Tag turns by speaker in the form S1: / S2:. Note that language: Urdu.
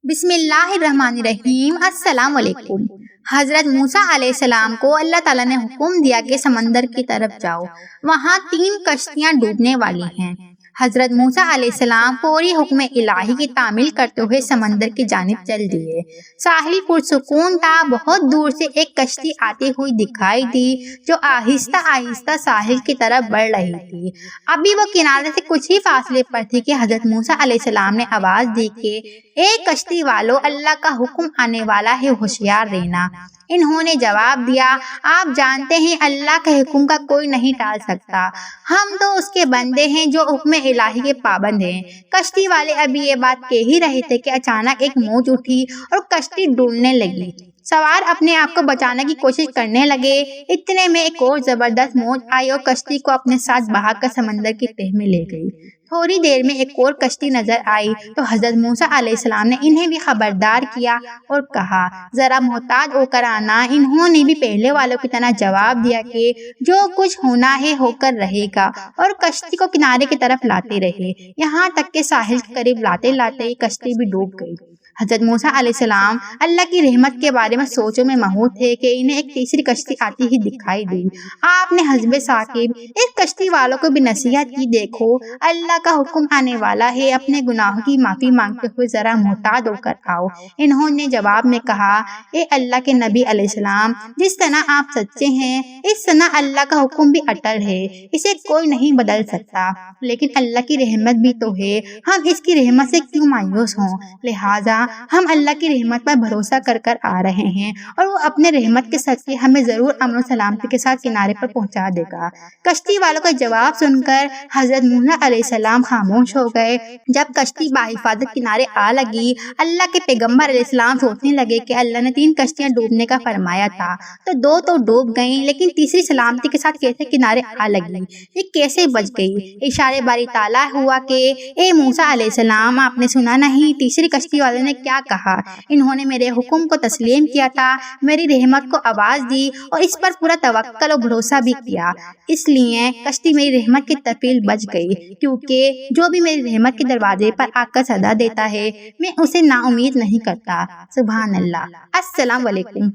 S1: بسم اللہ الرحمن الرحیم۔ السلام علیکم۔ حضرت موسیٰ علیہ السلام کو اللہ تعالیٰ نے حکم دیا کہ سمندر کی طرف جاؤ، وہاں 3 کشتیاں ڈوبنے والی ہیں۔ حضرت موسیٰ علیہ السلام فوری حکم الہی کی تعمیل کرتے ہوئے سمندر کی جانب چل دیے۔ ساحل پرسکون تھا۔ بہت دور سے ایک کشتی آتی ہوئی دکھائی دی جو آہستہ آہستہ ساحل کی طرف بڑھ رہی تھی۔ ابھی وہ کنارے سے کچھ ہی فاصلے پر تھی کہ حضرت موسیٰ علیہ السلام نے آواز دی کہ اے کشتی والو، اللہ کا حکم آنے والا ہے، ہوشیار رہنا۔ انہوں نے جواب دیا، آپ جانتے ہیں اللہ کے حکم کا کوئی نہیں ٹال سکتا، ہم تو اس کے بندے ہیں جو حکم الہی کے پابند ہیں۔ کشتی والے ابھی یہ بات کہہ ہی رہے تھے کہ اچانک ایک موج اٹھی اور کشتی ڈوبنے لگی۔ سوار اپنے آپ کو بچانے کی کوشش کرنے لگے۔ اتنے میں ایک اور زبردست موج آئی اور کشتی کو اپنے ساتھ بہا کر سمندر کی تہ میں لے گئی۔ تھوڑی دیر میں ایک اور کشتی نظر آئی تو حضرت موسیٰ علیہ السلام نے انہیں بھی خبردار کیا اور کہا، ذرا محتاط ہو کر آنا۔ انہوں نے بھی پہلے والوں کی طرح جواب دیا کہ جو کچھ ہونا ہے ہو کر رہے گا، اور کشتی کو کنارے کی طرف لاتے رہے، یہاں تک کہ ساحل کے قریب لاتے لاتے کشتی بھی ڈوب گئی۔ حضرت موسیٰ علیہ السلام اللہ کی رحمت کے بارے میں سوچوں میں مہو تھے کہ انہیں ایک تیسری کشتی آتی ہی دکھائی دی۔ آپ نے حزب ثاقب اس کشتی والوں کو بھی نصیحت کی، دیکھو اللہ کا حکم آنے والا ہے، اپنے گناہوں کی معافی مانگتے ہوئے ذرا محتاط ہو کر آؤ۔ انہوں نے جواب میں کہا، اے اللہ کے نبی علیہ السلام، جس طرح آپ سچے ہیں اس طرح اللہ کا حکم بھی اٹل ہے، اسے کوئی نہیں بدل سکتا، لیکن اللہ کی رحمت بھی تو ہے، ہم اس کی رحمت سے کیوں مایوس ہوں؟ لہٰذا ہم اللہ کی رحمت پر بھروسہ کر کر آ رہے ہیں، اور وہ اپنے رحمت کے صدقے ہمیں ضرور امن و سلامتی کے ساتھ کنارے پر پہنچا دے گا۔ کشتی والوں کا جواب سن کر حضرت موسیٰ علیہ السلام خاموش ہو گئے۔ جب کشتی بحفاظت کنارے آ لگی، اللہ کے پیغمبر علیہ السلام سوچنے لگے کہ اللہ نے 3 کشتیاں ڈوبنے کا فرمایا تھا، تو 2 تو ڈوب گئیں، لیکن تیسری سلامتی کے ساتھ کیسے کنارے آ لگی؟ یہ کیسے بچ گئی؟ اشارے باری تعالیٰ ہوا کہ اے موسیٰ علیہ السلام، آپ نے سنا نہیں تیسری کشتی والے نے کیا کہا؟ انہوں نے میرے حکم کو تسلیم کیا تھا، میری رحمت کو آواز دی اور اس پر پورا توکل و بھروسہ بھی کیا، اس لیے کشتی میری رحمت کی تفیل بچ گئی، کیونکہ جو بھی میری رحمت کے دروازے پر آ کر صدا دیتا ہے میں اسے نا امید نہیں کرتا۔ سبحان اللہ۔ السلام علیکم۔